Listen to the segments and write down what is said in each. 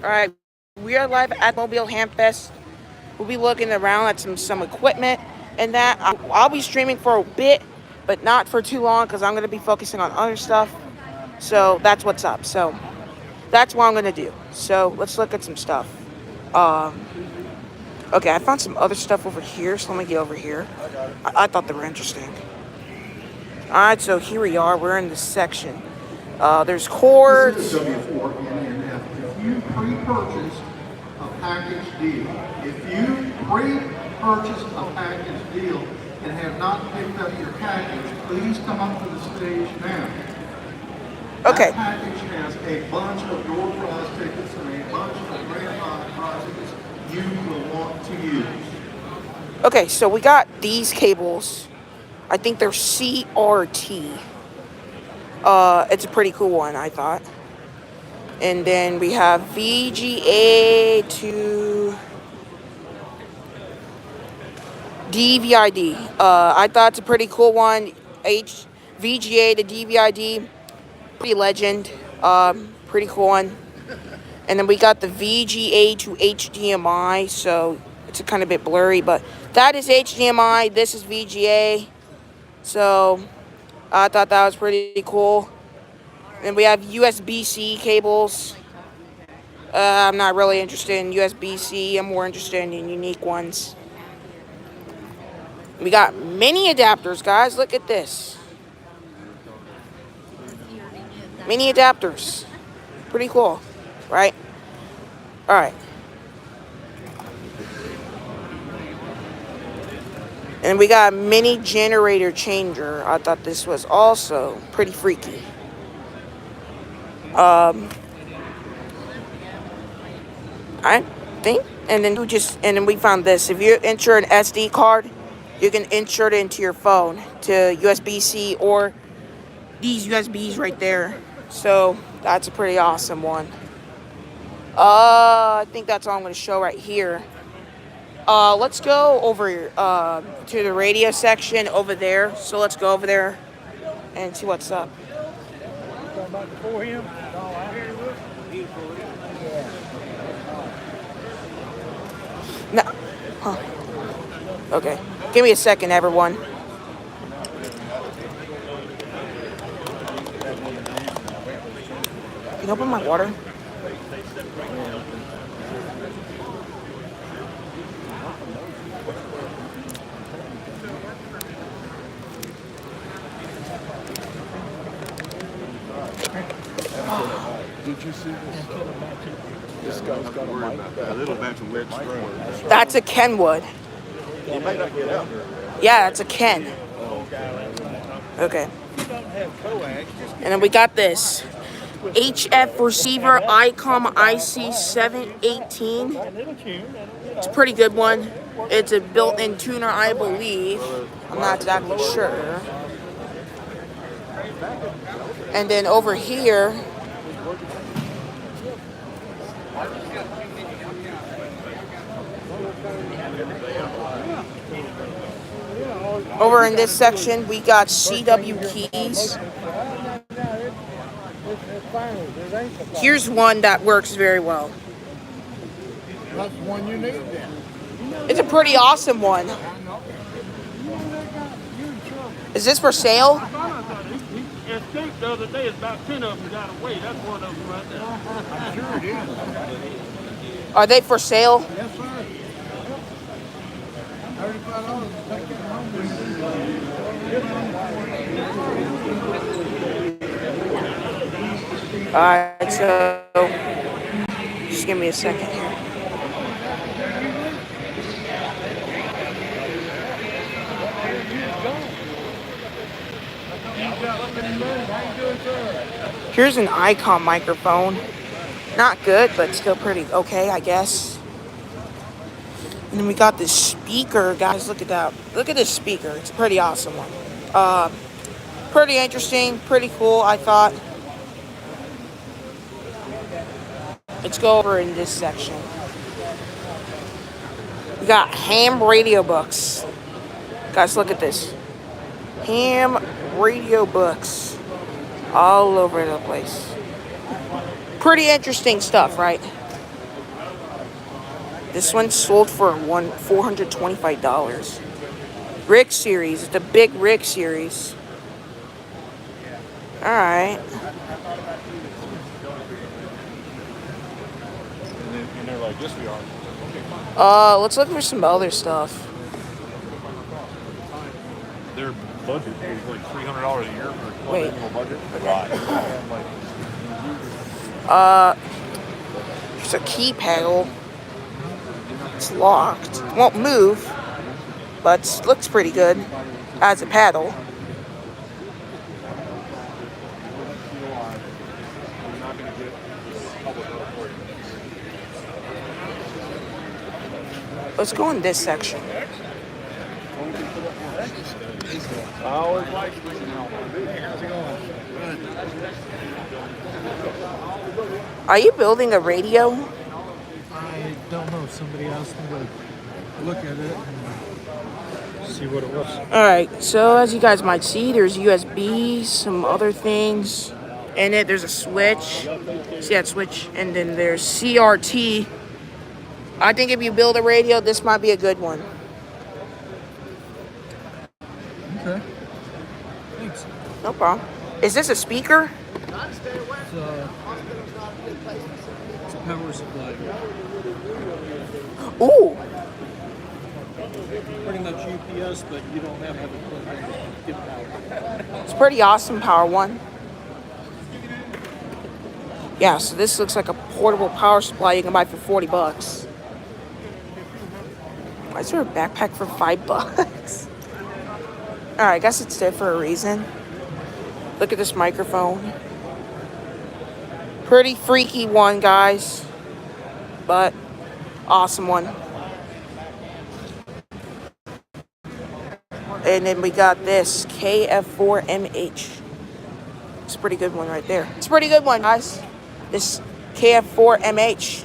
Alright, we are live at Mobile HamFest. We'll be looking around at some equipment and that. I'll be streaming for a bit, but not for too long because I'm going to be focusing on other stuff. So that's what's up. So that's what I'm going to do. So let's look at some stuff. Um, okay, I found some other stuff over here, so let me get over here. I thought they were interesting. Alright, so here we are. We're in this section. There's cords. This is W4NNF. If you pre-purchase a package deal, and have not picked up your package, please come up to the stage now. Okay. That package has a bunch of door prize tickets and a bunch of grandfather prizes you will want to use. Okay, so we got these cables. I think they're CRT. It's a pretty cool one, I thought. And then we have VGA to DVID. I thought it's a pretty cool one. VGA to DVID, pretty legend. Pretty cool one. And then we got the VGA to HDMI, so it's a kind of bit blurry, but that is HDMI. This is VGA. So I thought that was pretty cool. And we have USB-C cables. I'm not really interested in USB-C. I'm more interested in unique ones. We got mini adapters, guys. Look at this. Mini adapters. Pretty cool, right? All right. And we got mini generator changer. I thought this was also pretty freaky. I think, and then we found this. If you insert an SD card, you can insert it into your phone to USB-C or these USBs right there. So that's a pretty awesome one. I think that's all I'm going to show right here. Let's go over to the radio section over there. So let's go over there and see what's up. No. Huh. Okay. Give me a second, everyone. Can you open my water? Did you see this? This guy's got a little batch of weird strings. That's a Kenwood. Yeah, that's a Ken. Okay. And then we got this HF receiver ICOM IC718. It's a pretty good one. It's a built-in tuner, I believe. I'm not exactly sure. And then over here, over in this section, we got CW keys. Here's one that works very well. That's the one you need then. It's a pretty awesome one. Is this for sale? Escaped the other day. It's about 10 of them got away. That's one of them right there. I'm sure it is. Are they for sale? Yes, sir. $35. Take it home with you. Alright, so just give me a second here. Here's an ICOM microphone. Not good, but still pretty okay, I guess. And then we got this speaker, guys. Look at that. Look at this speaker. It's a pretty awesome one. Pretty interesting, pretty cool, I thought. Let's go over in this section. We got ham radio books. Guys, look at this. Ham radio books. All over the place. Pretty interesting stuff, right? This one sold for $425. Rick series. It's a big Rick series. Alright. And they're like, yes, we are. Let's look for some other stuff. Their budget is like $300 a year for Wait. annual budget. Right. There's a key paddle. It's locked. Won't move, but looks pretty good as a paddle. Let's go in this section. I always like Are you building a radio? I don't know. Somebody asked me to look at it and see what it was. Alright, so as you guys might see, there's USB, some other things in it. There's a switch. See that switch? And then there's CRT. I think if you build a radio, this might be a good one. Okay. Thanks. No problem. Is this a speaker? It's a power supply. Ooh. Pretty much UPS, but you don't have to have it plugged in to get power. It's pretty awesome, Power One. Yeah, so this looks like a portable power supply you can buy for $40. Why is there a backpack for $5? Alright, I guess it's there for a reason. Look at this microphone. Pretty freaky one, guys. But awesome one. And then we got this KF4MH. It's a pretty good one right there. It's a pretty good one, guys. This KF4MH.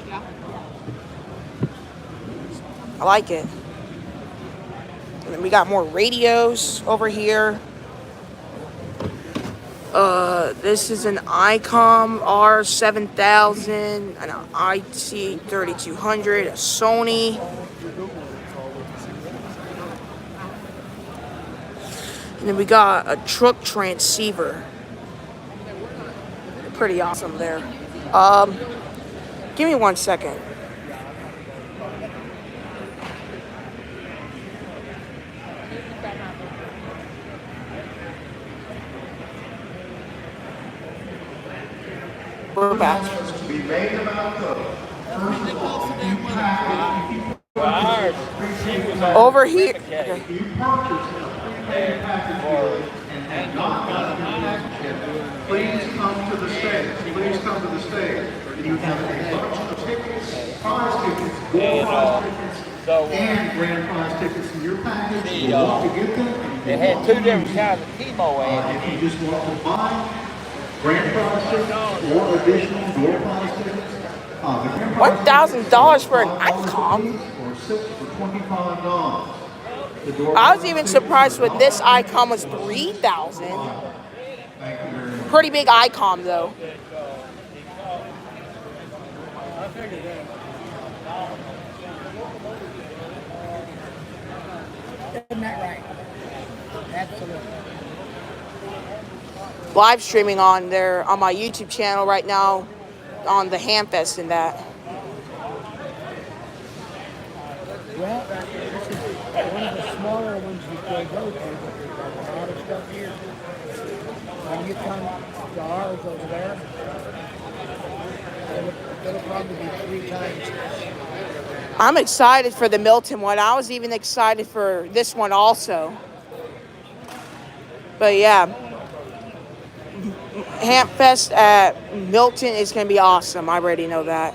I like it. And then we got more radios over here. This is an ICOM R7000, an IC3200, a Sony. And then we got a truck transceiver. Pretty awesome there. Give me 1 second. We're back. Be made about those. Over here. Okay. If you purchase a prepaid package and have not gotten your package yet, please come to the stage. Please come to the stage. You have a bunch of tickets, prize tickets, door prize tickets, and grand prize tickets in your package. You want to get them. It had two different kinds of chemo ads. If you just want to buy grand prize tickets or additional door prize tickets, $1,000 for an ICOM. or 6 for $25. The door I was even surprised when this ICOM was $3,000. Thank you very much. Pretty big ICOM though. Isn't that right? Absolutely. Live streaming on there on my YouTube channel right now on the HamFest and that. Well, this is one of the smaller ones you can go to, but there's a lot of stuff here. When you come to ours over there, it'll probably be 3 times this. I'm excited for the Milton one. I was even excited for this one also. But yeah, HamFest at Milton is going to be awesome. I already know that.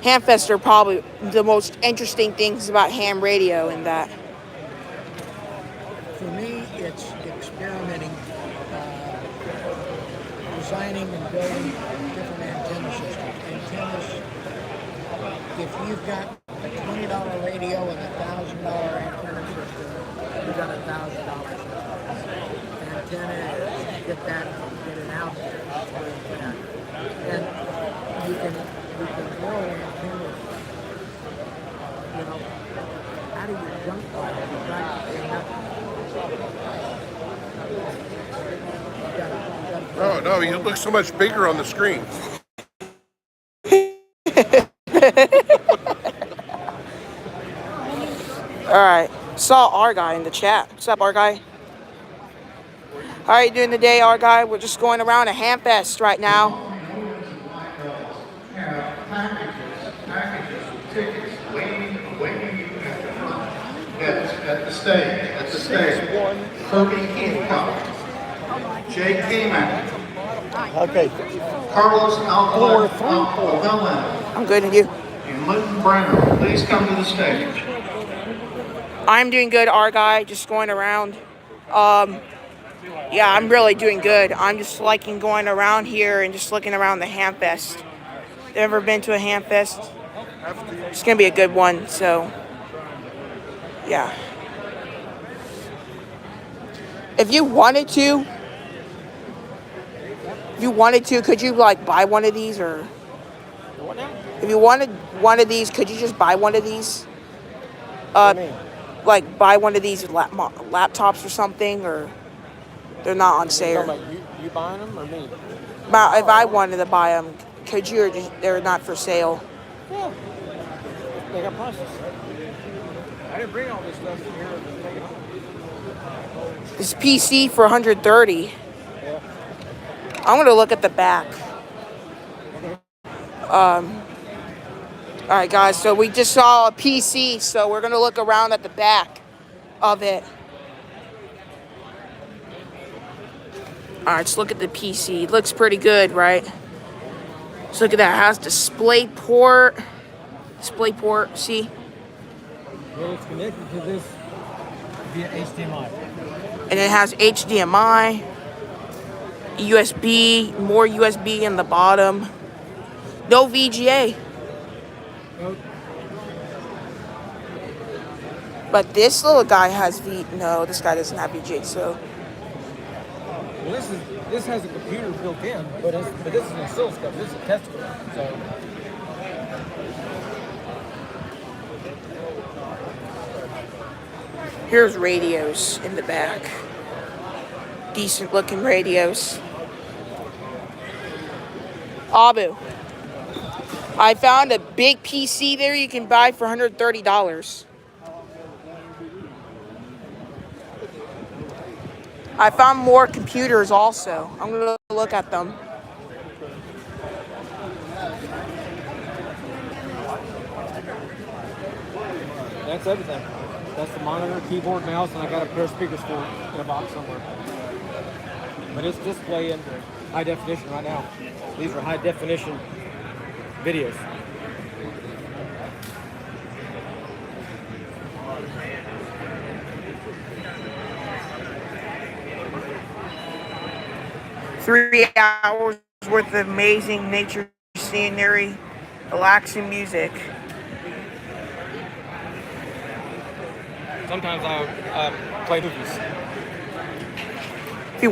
HamFest are probably the most interesting things about ham radio in that. For me, it's experimenting, designing and building different antenna systems. Antennas, if you've got a $20 radio and a $1,000 antenna system, you've got a $1,000 system. Antenna, get it out there. And you can grow antennas out of your junk pile. You got No, you look so much bigger on the screen. Alright. Saw our guy in the chat. What's up, our guy? How are you doing today, our guy? We're just going around a HamFest right now. Have packages with tickets waiting you at the front, at the stage. Kirby Hancock, Jay Kamen, Okay. Carlos Alvelin, I'm good, and you? and Linton Brenner. Please come to the stage. I'm doing good, our guy. Just going around. Yeah, I'm really doing good. I'm just liking going around here and just looking around the HamFest. Ever been to a HamFest? It's gonna be a good one. So, yeah. If you wanted to, could you like buy one of these, or if you wanted one of these, could you just buy one of these? Like buy one of these laptops or something, or they're not on sale. You buying them or me? If I wanted to buy them, could you, or they're not for sale? Yeah. They got prices. I didn't bring all this stuff here. This PC for 130. I'm gonna look at the back. All right, guys. So we just saw a PC, so we're gonna look around at the back of it. All right, let's look at the PC. It looks pretty good, right? Let's look at that. It has display port. See? Well, it's connected to this via HDMI. And it has HDMI, USB, more USB in the bottom. No VGA. Nope. But this little guy has no, this guy doesn't have VGA, so. Well, this has a computer built in, but this is an oscilloscope. This is a testicle. So. Here's radios in the back. Decent looking radios. Abu, I found a big PC there you can buy for $130. I found more computers also. I'm gonna look at them. That's everything. That's the monitor, keyboard, mouse, and I got a pair of speakers for in a box somewhere. But it's displaying high definition right now. These are high definition videos. Three hours worth of amazing nature scenery, relaxing music. Sometimes I play movies. If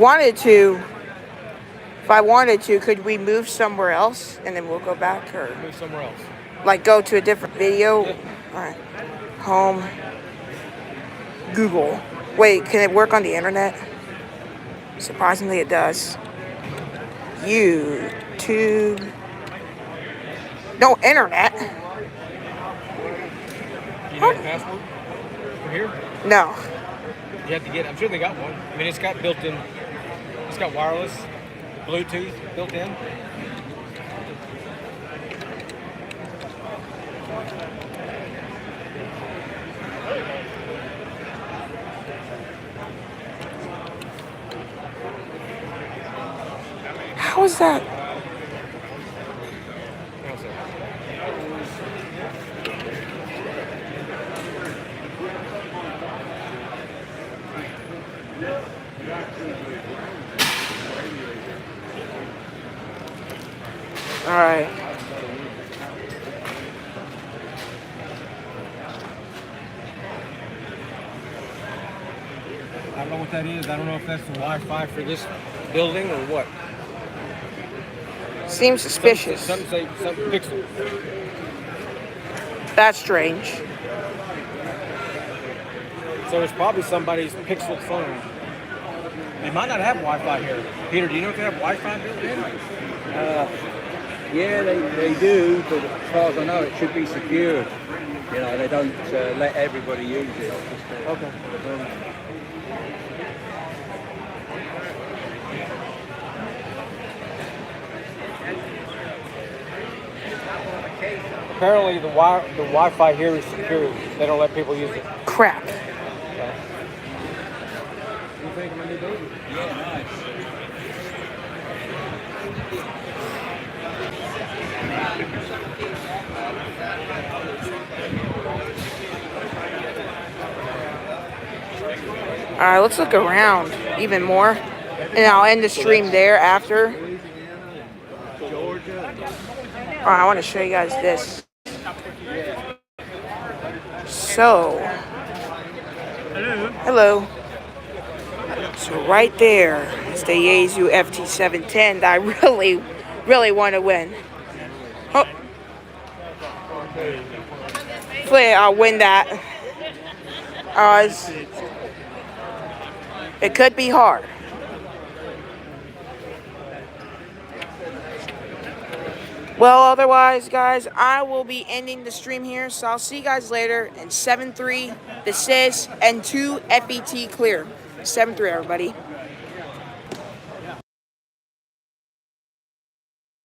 I wanted to, could we move somewhere else and then we'll go back, or Move somewhere else. like go to a different video? Yeah. All right. Home. Google. Wait, can it work on the internet? Surprisingly, it does. YouTube. No internet. You know the password for here? No. You have to get. I'm sure they got one. I mean, it's got built-in. It's got wireless, Bluetooth built in. How is that? All right. I don't know what that is. I don't know if that's the Wi-Fi for this building or what. Seems suspicious. Some say something pixel. That's strange. So it's probably somebody's Pixel phone. They might not have Wi-Fi here. Peter, do you know if they have Wi-Fi built in? Yeah, they do, but as far as I know, it should be secured. You know, they don't let everybody use it. Okay. Apparently, the Wi-Fi here is secured. They don't let people use it. Crap. You think my new baby? Yeah, nice. All right, let's look around even more, and I'll end the stream there after. All right, I want to show you guys this. So, hello. So right there is the Yaesu FT710 that I really want to win. Oh. Hopefully I'll win that. It could be hard. Well, otherwise, guys, I will be ending the stream here. So I'll see you guys later in 7-3, the SIS, and 2 FET clear. 7-3, everybody.